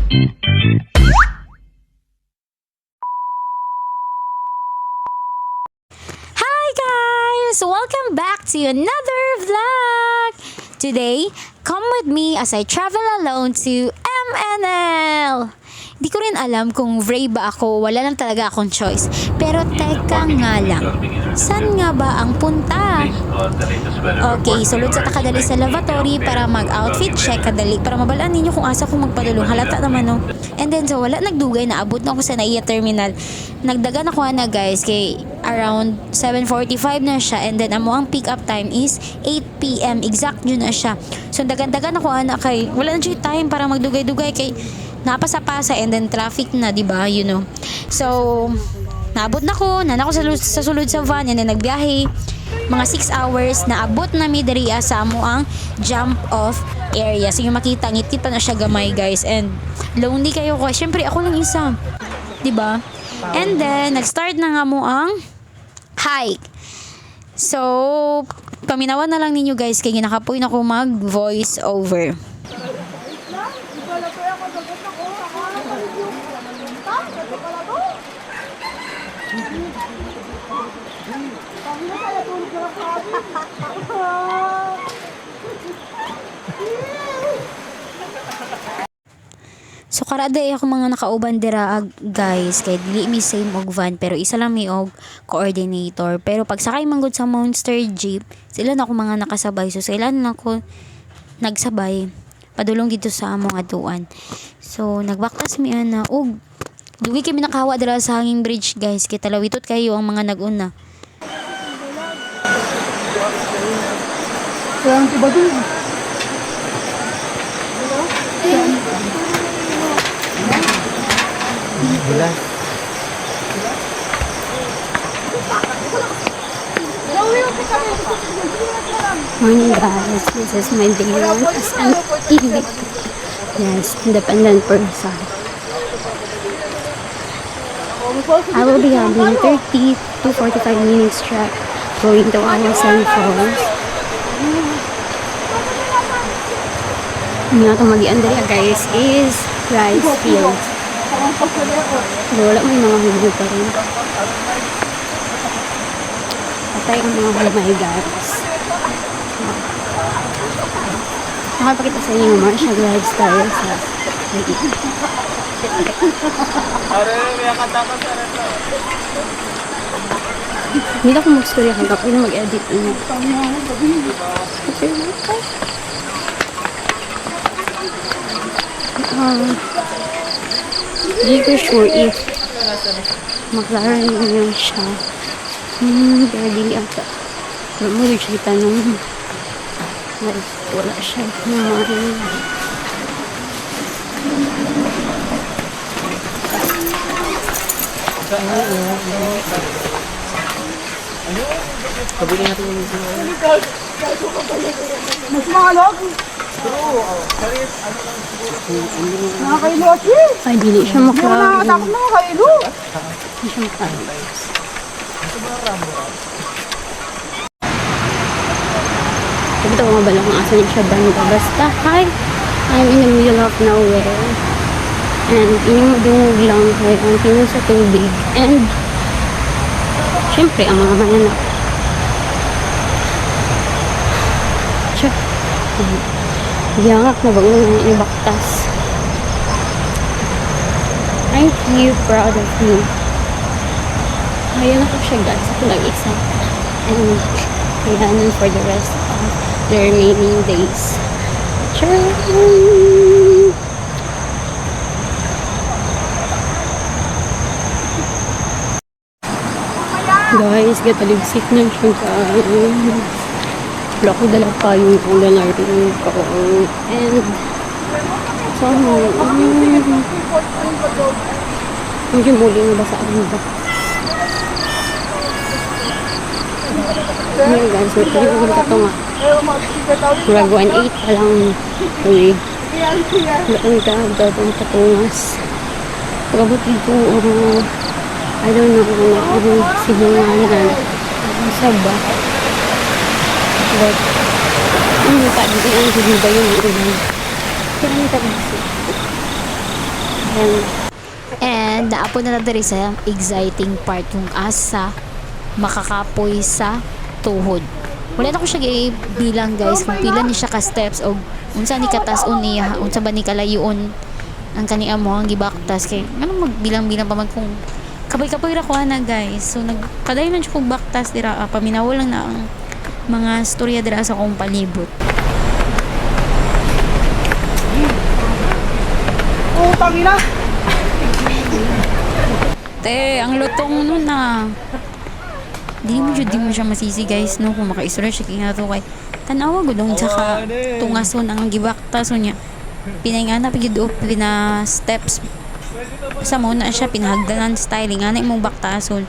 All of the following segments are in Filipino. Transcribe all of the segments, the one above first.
Hi guys! Welcome back to another vlog! Today, come with me as I travel alone to MNL! Di ko rin alam kung brave ba ako, wala lang talaga akong choice. Pero teka nga lang, saan nga ba ang punta? Okay, sulod sa takadali sa lavatory para mag-outfit check kadali para mabalaan ninyo kung asa kong magpadulong. Halata naman no. And then so wala nagdugay na abot na ako sa NAIA terminal. Nagdagan ako na guys kay around 7:45 na siya and then amo ang pick up time is 8 PM exact yun na siya. So dagan-dagan ako na kay wala na siya time para magdugay-dugay kay napasa-pasa and then traffic na, di ba? You know. So naabot na ko, nanako sa sulod sa van and then nagbiyahe mga 6 hours na abot na mi diri sa amo ang jump off area. So yung makita ngit-kita na siya gamay guys and lonely kayo ko. Syempre ako lang isa. 'Di ba? And then nag-start na nga mo ang hike. So paminawan na lang ninyo guys kay ginakapoy na ko mag voice over. So karada ako mga nakauban dira guys kay dili mi same og van pero isa lang mi og coordinator pero pag sakay manggod sa Monster Jeep sila na ako mga nakasabay so sila na ako nagsabay padulong dito sa among atuan. So nagbaktas mi ana og dugi kami nakahawa dira sa hanging bridge guys kay talawitot kayo ang mga naguna. Sayang tiba dun. Wala. Morning guys, this is my day one as an EV. Yes, independent person. I will be having 30 to 45 minutes trek going to Awasan Falls. Ang nga itong mag-iandari guys is rice fields. Pero wala may mga huli pa rin. Patay ang mga hulmay guys. Nakapakita sa inyo yung martial lifestyle sa hindi na ako mag-story kaya ako na mag-edit ina. Hindi ko sure if McLaren yun siya. Pero dili ata. Pero mo rin siya tanong. Wala siya naman. Kabuli natin yung mas mahalog. Nakakailo siya. Ay, dili siya McLaren. Nakakatakot na nakakailo. Hindi siya McLaren. Sabi ito mga balak ng asa niya siya banda. Basta, hi, I'm in the middle of nowhere. And inumudungog lang kayo ang tingin sa tubig. And, syempre, ang mga mananap. Siya. Yangak na bago yung ibaktas. I feel proud of you. Ayan ako siya guys. Ako lang isa. And, kailangan for the rest of the remaining days. Charan! Guys, gataligsik na siya guys. Wala ko dala pa yung ulan na rin ko. And, so, medyo muli na ba sa akin ba? Ngayon guys, wait ko yung ito nga. Murag 1.8 pa lang tuloy. Wala kang gagawang patungas. Pagabot dito, I don't know kung sinungalan. Isa ba? But, ano pa, hindi ang hindi ba yung ulan? Kaya nito kasi. Ayan. And naapo na diri sa exciting part yung asa makakapoy sa tuhod. Wala na ko siya bilang guys kung pila ni siya ka steps o unsa ni katas-on niya, unsa ba ni kalayon ang kani amo ang gibaktas kay anong magbilang-bilang pa man kung kabay-kabay ra ko na guys. So nagpadayon lang siya kog baktas dira paminaw lang na ang mga storya dira sa akong palibot. Utang ina. Te, ang lutong nun na. Di mo siya masisi guys no kung makaisura siya kaya nga to kay tanawa gudong tsaka tungason ang gibaktas niya. Pinangana pagid na steps sa mo na siya pinahagdanan styling ana imong baktason.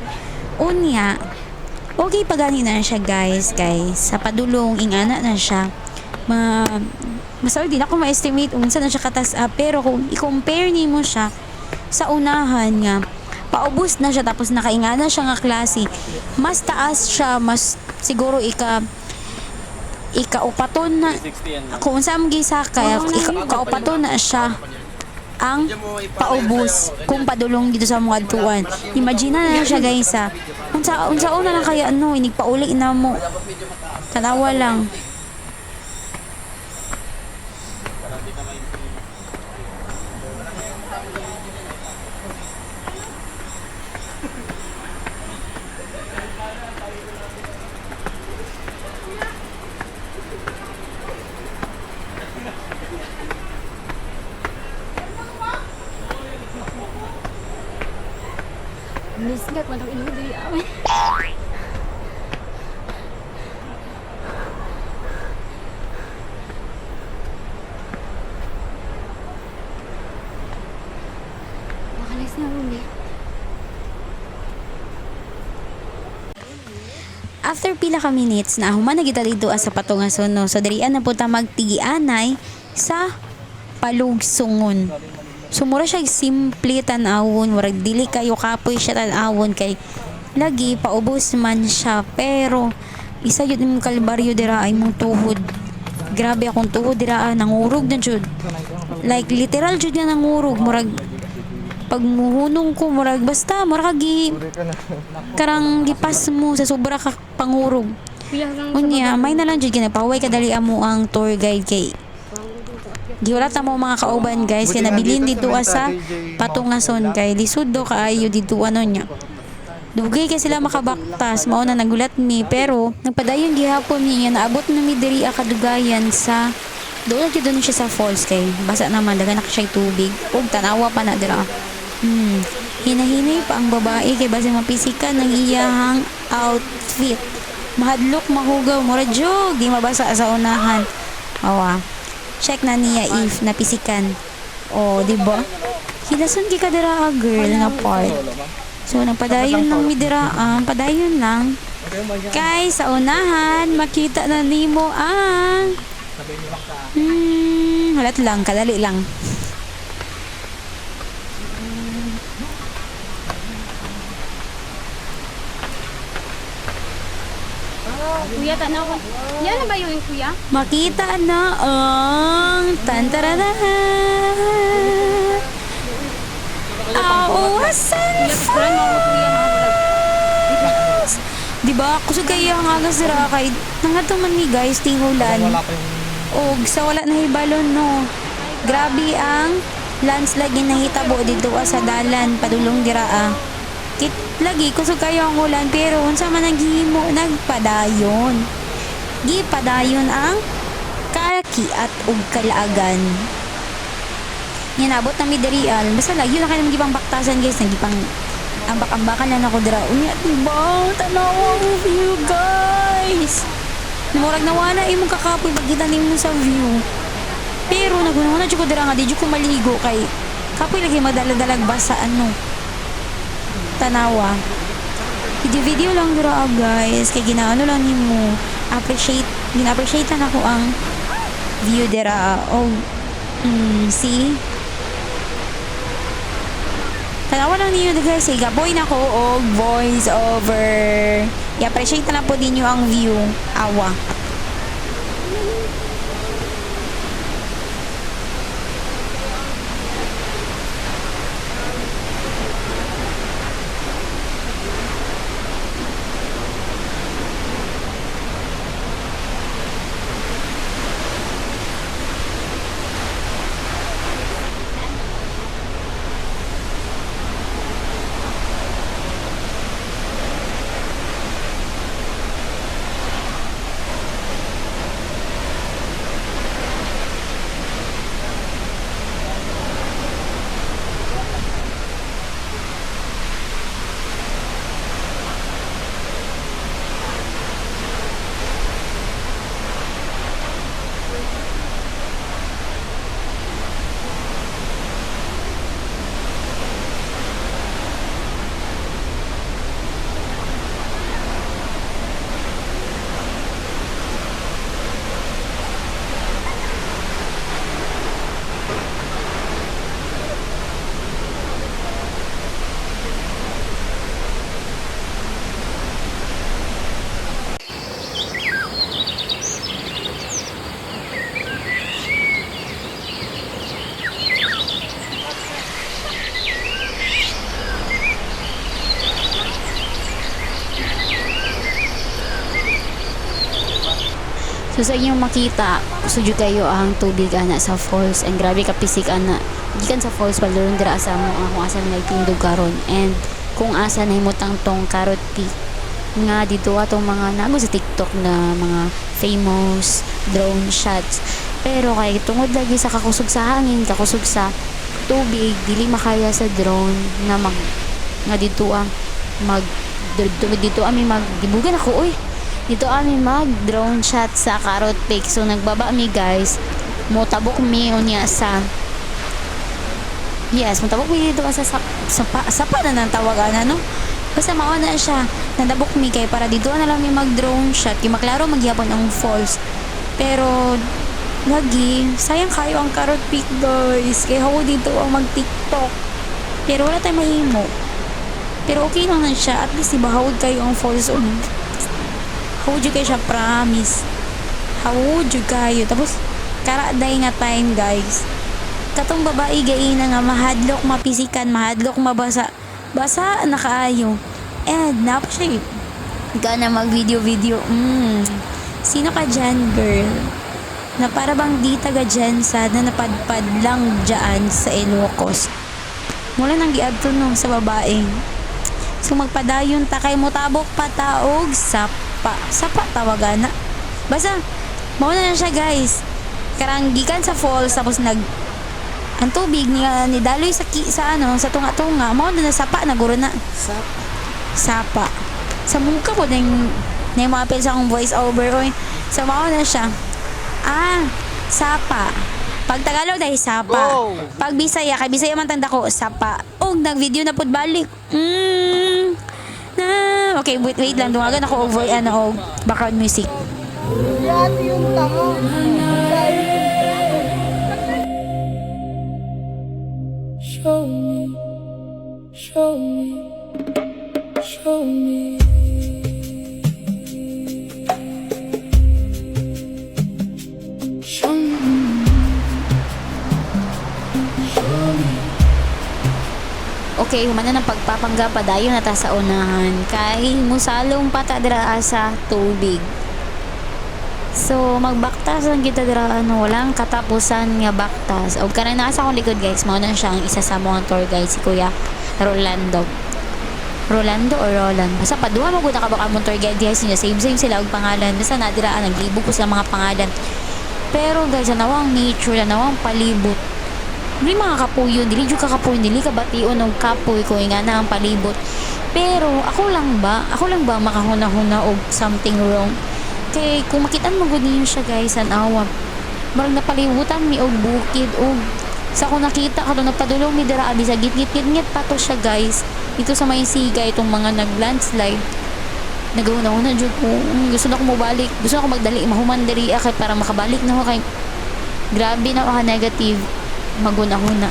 Unya, okay pagani na siya guys sa padulong ingana na siya. Masabi din ako ma-estimate unsa na siya katas pero kung i-compare nimo siya sa unahan nga paubos na siya tapos nakaingana siya nga klase mas taas siya mas siguro ikaupaton na kung unsa ang gisakay ikaupaton na siya ang paubos kung padulong dito sa mga adtuan. Imagine na siya guys unsa una lang kaya inigpauli na mo tanawa lang. Misgat man ang ilong di amin. Makalis na uli. After pila ka minutes na human na kita dito sa patungason no. So dirian na po ta magtigianay sa palugsungon. So mura siya simple tan-awon, murag dili kayo kapoy siya tan-awon kay lagi paubos man siya pero isa yun yung kalbaryo dira ay mong tuhod. Grabe akong tuhod dira nangurog na jud. Like literal jud nga nangurog murag pag muhunong ko murag basta murag karang gipas mo sa sobra ka pangurog. Unya may na lang jud ginapaway kadali amo ang tour guide kay giwala ta mo mga kauban guys kay nabilin dito sa patungason kay lisod do kaayo dito niya. Dugay kay sila makabaktas mao na nagulat mi pero nagpadayon gihapon niya naabot na mi diri kadugayan sa doon na siya sa falls kay basa naman dagan na siya tubig ug tanawa pa na dira. Hinahinay pa ang babae kay base mapisikan ng iyahang outfit. Mahadlok mahugaw mura jog di mabasa sa unahan. Awa. Check na niya if napisikan. O, di ba? Hilason ki ka dira girl nga part. So, nagpadayon lang mi dira padayon lang. Kay sa unahan makita na nimo ang halat lang, kadali lang. Kuya, tanaw ko. Yan na ba yung kuya? Makita na ang tantarahan. Awasan fast. Diba? Kusog kayo ang agas dira kay nangato man ni guys tingulan. Og sa wala na hibalon no. Grabe ang landslide nga nahitabo dito sa dalan padulong dira Kit lagi kusog kayo ang ulan pero unsa man ang gihimo nagpadayon. Gipadayon ang kakiat ug kalaagan. Nabot na mi dirial. Basta lagi lang kayo magipang baktasan guys, nagipang ambak-ambakan na ako dira. Unya diba? Tanawa ang view guys. Namurag nawana imong kakapoy pagkita nimo sa view. Pero nagunahon na jud ko dira nga di jud ko maligo kay kapoy lagi madala-dalag basa tanawa. Video lang dira guys kay ginaano lang nimo gina-appreciate na ako ang view dira. See? Tanawa lang ninyo guys gaboy na ko og voice over. I-appreciate na lang po din ang view. Awa. So sa inyong makita, sudyo kayo ang tubig ana sa falls and grabe ka pisik ana. Gikan sa falls palulong dira sa mo kung asa may tindog karon and kung asa nahimutang tong Carrot Peak nga dito atong mga nago sa TikTok na mga famous drone shots. Pero kay tungod lagi sa kakusog sa hangin, kakusog sa tubig, dili makaya sa drone na nga dito dito ami magdibugan ako oy. Dito ami mag drone shot sa Carrot Peak. So nagbaba mi guys. Motabok mi unya sa motabok mi dito sa sapa na nang tawagan no. Basta mao na siya. Nadabok mi kay para dito na lang mi mag drone shot. Kay maklaro magyapon ang falls. Pero lagi sayang kayo ang Carrot Peak guys. Kay ako dito ang mag TikTok. Pero wala tayong mahimo. Pero okay lang na siya. At least ibahawod kayo ang falls on. Hawod yun kayo siya, promise. Hawod yun kayo. Tapos, karaday nga time, guys. Katong babae gaina nga, mahadlok, mapisikan, mahadlok, mabasa. Basa na kaayo. And, napa siya gana mag-video-video. Sino ka dyan, girl? Na para bang di taga dyan sa na napadpad lang dyan sa Ilocos. Mula nang giadto no sa babae. So magpadayon ta kay motabok pataog sapa tawagan na. Basta mao na siya guys. Karang gikan sa falls tapos ang tubig ni daloy sa sa tunga-tunga mao na sapa na guro na. Sapa. Sa muka ko ning mga apel sa akong voice over oy. So mao na siya. Sapa. Pag Tagalog dahil sapa. Pag Bisaya, kay Bisaya man tanda ko, sapa. Nag-video na pud balik. Okay, wait lang. Dungagan ako over background music. Yan yung tanga. Show me, show me, show me. Show me, show me. Okay, humana ng pagpapangga padayon na ta sa unahan kay musalong pata dira sa tubig. So magbaktas lang kita dira walang katapusan nga baktas. Og kanang nasa akong likod guys, mao na siya ang isa sa mga tour guide si Kuya Rolando. Rolando or Roland. Basta paduha mo gud ka baka mo tour guide guys niya same sila og pangalan. Basta nadira naglibog ko sa mga pangalan. Pero guys, nawang nature, nawang palibot. Dili mga kapuyon, dili jud ka kapuyon, dili ka bation og kapoy ko nga na ang palibot. Pero ako lang ba makahuna-huna og something wrong? Kay kung makitaan mo gud niyo siya guys, anawa. Marang napalibutan mi og bukid og sa ko nakita kato nagpadulong mi dira abi sa gitgit pa to siya guys. Dito sa may siga itong mga naglandslide. Naguna-una jud ko. Gusto na ko mobalik. Gusto na ko magdali mahuman diri kay para makabalik na ko kay grabe na ka negative maguna-huna.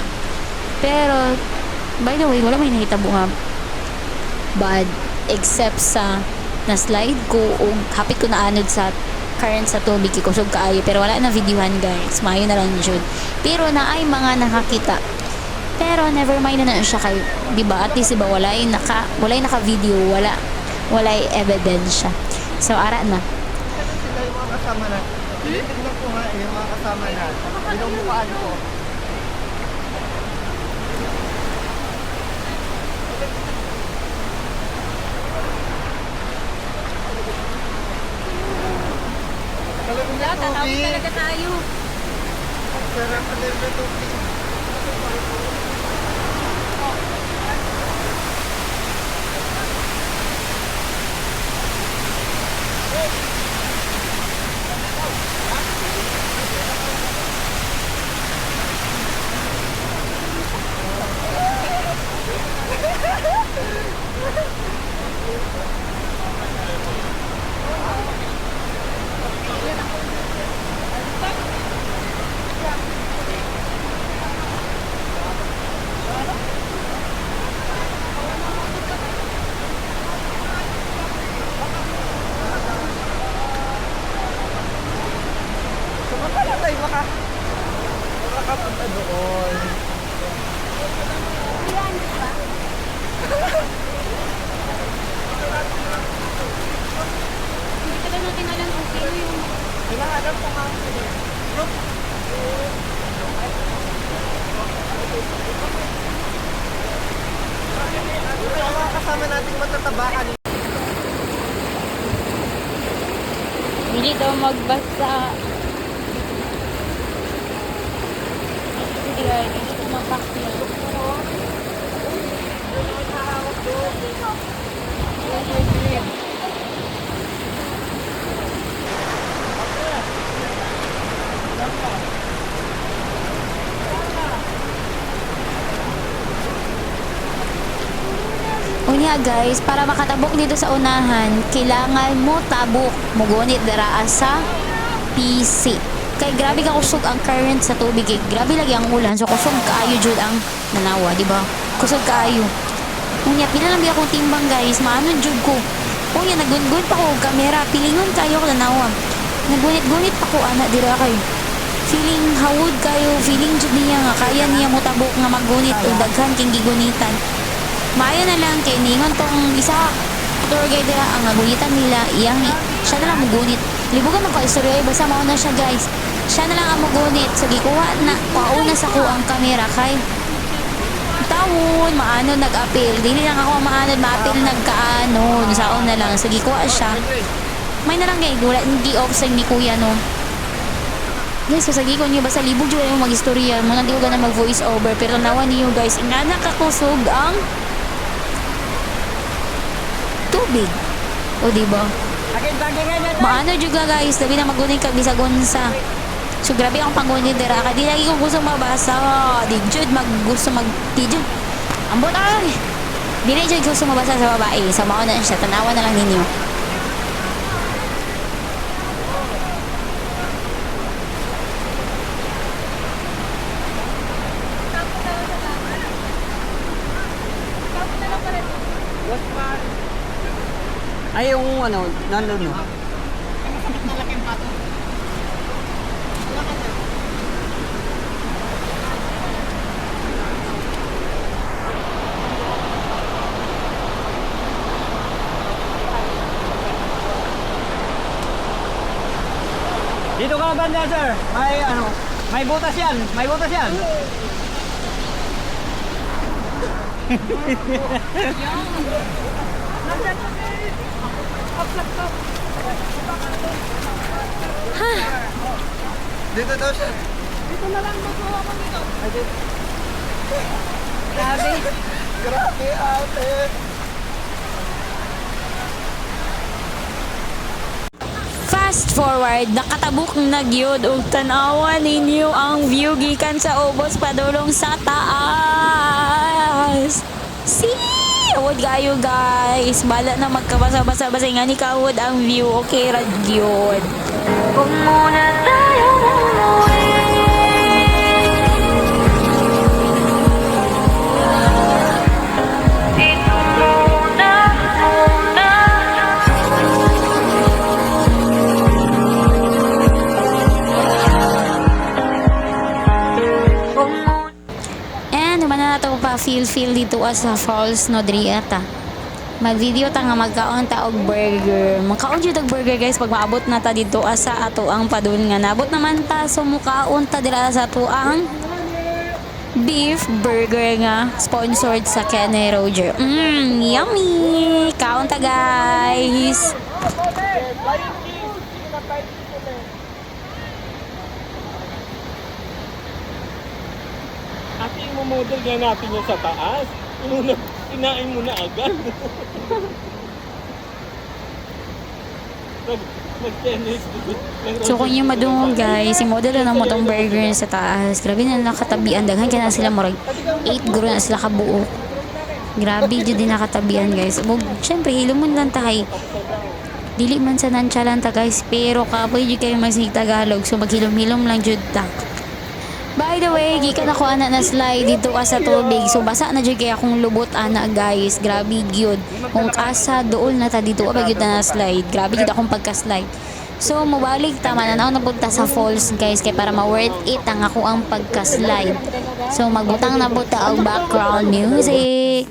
Pero by the way, wala may nahitabo nga bad except sa na-slide ko o hapit ko na anod sa current sa tubig kusog kaayo pero wala na videohan guys. Mayo na lang jud. Pero na ay mga nakakita. Pero never mind na siya kay di ba at least diba walay naka video, walay ebidensya. So ara na. Sila yung mga kasama na. Tingnan ko nga yung mga kasama na. Pinumukhaan ko. Tatawid talaga tayo. Sarap na rin tubig. kasama nating matataba kanina. Hindi daw magbasa. Sige guys, hindi ko mapakya. Unya guys, para makatabok dito sa unahan, kailangan mo tabok. Mugunit dira sa PC. Kay grabe ka kusog ang current sa tubig. Eh. Grabe lagi ang ulan. So kusog kaayo jud ang nanawa, di ba? Kusog kaayo. Unya, pinalambi akong timbang guys. Maano jud ko. Unya, nagungun pa ko og kamera. Pilingon kayo ko nanawa. Nagunit-gunit pa ko ana dira kay. Feeling hawod kayo. Feeling jud niya nga kaya niya mo tabok nga magunit o daghan king gigunitan. Maayo na lang kay ningon tong isa tour guide nila ang nagunitan nila iyang siya na lang mugunit. Libugan man ko istorya basta mao na siya guys. Siya na lang ang mugunit so gikuha na pauna sa ko ang kamera kay tawon maano nag-apil dili lang ako maano ma-apil nagkaano saon na lang so gikuha siya. May na lang guys wala hindi offside ni kuya no. Guys, kasagi ko niyo basta libog jud yung mag-istorya mo nang di ko na mag-voice over pero nawa niyo guys ingana kakusog ang tubig. O diba? Maano juga guys, labi na magunit kag bisagon sa. So grabe ang pangunit dira ka di lagi ko gusto mabasa. Di jud gusto di jud. Ambot ay. Dili jud gusto mabasa sa babae. So mao na siya tanawa na lang ninyo. Ay, yung ano, nandun no? Dito ka banda, sir. May ano, may butas yan. May butas yan. Dito daw siya. Dito na lang magkuha ko dito. Grabe. Grabe ate. Fast forward, nakatabok na gyud og tan-awa ninyo ang view gikan sa ubos padulong sa taas. See? Awod kayo guys. Bala na magkabasa-basa basa nga ni kawod ang view. Okay ra gyud. Kung muna tayo umuwi. Dito muna. And naman na nato pa feel dito sa falls no Driata. Mag-video ta nga magkaon ta og burger. Magkaon jud og burger guys pag maabot na ta dito sa ato ang padun nga nabot naman ta so mukaon ta dira sa ato ang beef burger nga sponsored sa Kenny Roger. Yummy! Kaon ta guys. Ate, model nga natin yung sa taas. Inain mo na agad. Nag-tennis. So kung yung madungog guys, si model na mo tong burger sa taas. Grabe na nakatabian. Daghan kaya na sila morag 8 guro na sila kabuo. Grabe jud din nakatabian guys. Ug syempre hilumon lang ta kay dili man sa nonchalant ta guys, pero kapoy jud kayo masig Tagalog. So maghilom-hilom lang jud ta. By the way, gikan ako ana na slide dito ka sa tubig. So basa na jud kay akong lubot ana guys. Grabe gyud. Kung asa dool na ta dito pa gyud na slide. Grabe gyud akong pagka-slide. So mobalik tama na ako napunta sa falls guys kay para ma-worth it ang ako ang pagka-slide. So magbutang na buta og background music.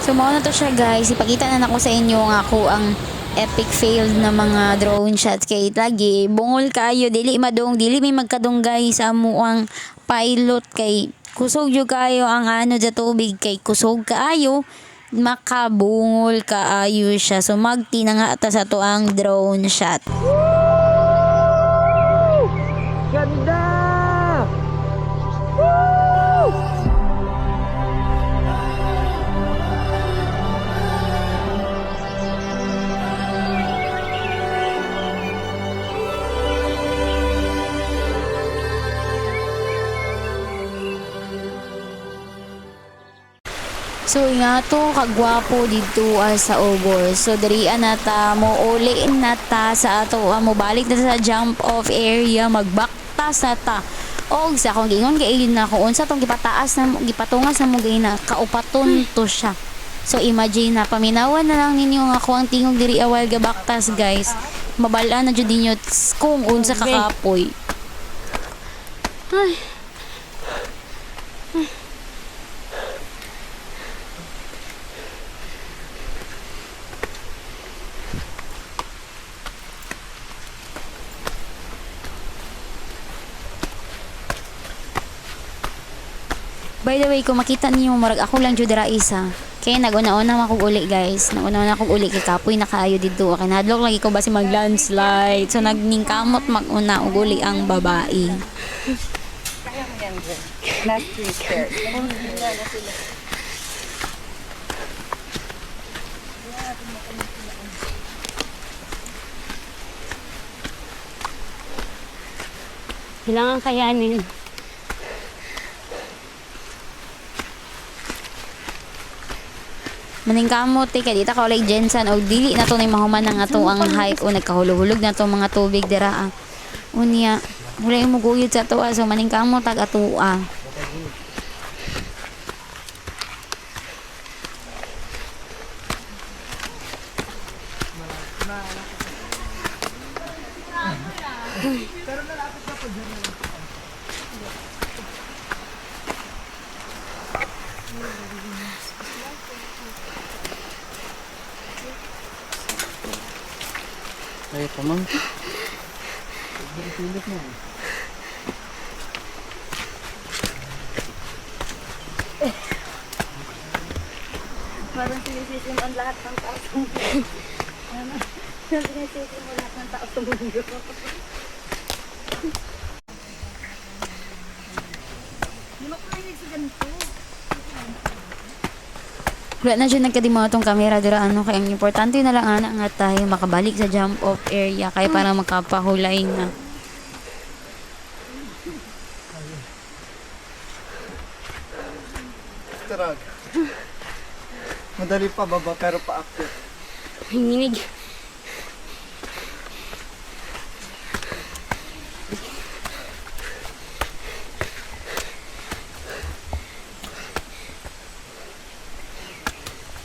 So mao na to siya guys, ipakita na nako sa inyo nga ako ang epic fail na mga drone shots kay lagi bungol kayo dili madong dili may magkadunggay sa amuang pilot kay kusog yo kayo ang ano sa tubig kay kusog kaayo makabungol kaayo siya. So magti na nga ta sa to ang drone shot. Ganda! So nga to kagwapo dito sa Obor. So dirian nata mo uli nata sa ato mo balik na sa jump off area magbaktas nata. Og sa akong gingon kay na ko unsa tong gipataas na gipatungas na mo gay na kaupaton to siya. So imagine na paminawan na lang ninyo nga ako ang tingog diri awal gabaktas guys. Mabala na jud ninyo kung unsa kakapoy. Ay. By the way, kung makita niyo marag ako lang jud dira isa. Kaya nag-una-una ako uli guys. Nag-una-una ako uli kay kapoy na kaayo dito. Kay nadlok lagi ko basi mag-landslide. So nagningkamot mag-una og uli ang babae. Last week, sir. Kailangan kayanin. Maningkamot kay dita ka like Jensen og dili na to ni mahuman ang ato ang hike o nagkahulog-hulog na to mga tubig dira. Unya, wala mo guyod sa to so maningkamot tag atoa. Ay, tamang. Parang sinisisim ang lahat ng tao sa mundo. Sinisisim mo lahat ng tao sa mundo. Wala na dyan nagkadimaw tong camera dira ano kaya ang importante na lang ana nga tayo makabalik sa jump off area kaya para makapahulay na. Tarag. Madali pa baba pero pa-active. Hinginig.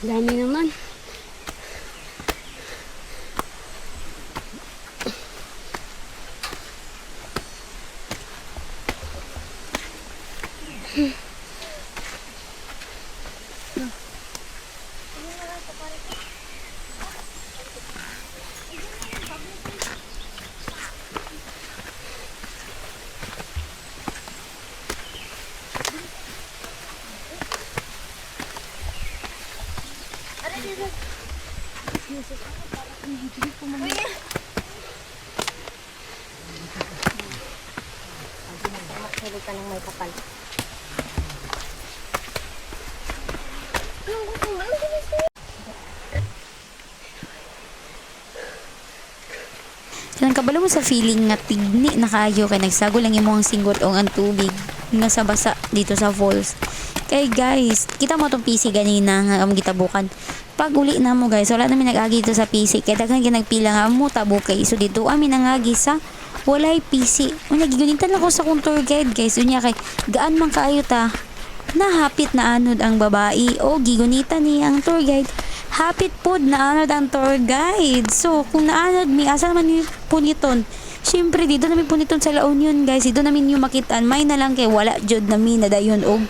Dami naman. Huli ka ng may kapal. Kanang kabalo mo sa feeling nga tigni na kayo kay nagsago lang imong singgot o ang tubig nga sa basa dito sa falls. Kay guys, kita mo tong PC ganina nga ang gitabukan. Pag uli na mo guys, wala namin nag-agi dito sa PC kay daghan ginagpila nga mo tabukay. So dito amin nangagi sa walay PC. Unya gigunitan ako sa kong tour guide guys. Unya kay gaan man kaayo ta. Nahapit na anod ang babae o gigunitan ni ang tour guide. Hapit pod na anod ang tour guide. So kung naanod mi asa man ni puniton. Siyempre dito namin puniton sa La Union guys. Dito namin yung makitaan. May na lang kay wala jud namin na dayon og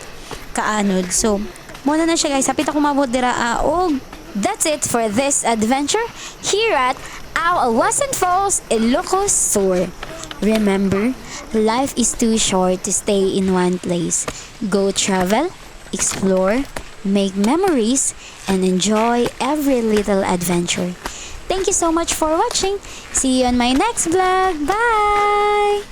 kaanod. So Muna na siya guys, hapit ako mabot dira og that's it for this adventure here at Awasan Falls, Ilocos Sur. Remember, life is too short to stay in one place. Go travel, explore, make memories, and enjoy every little adventure. Thank you so much for watching. See you on my next vlog. Bye!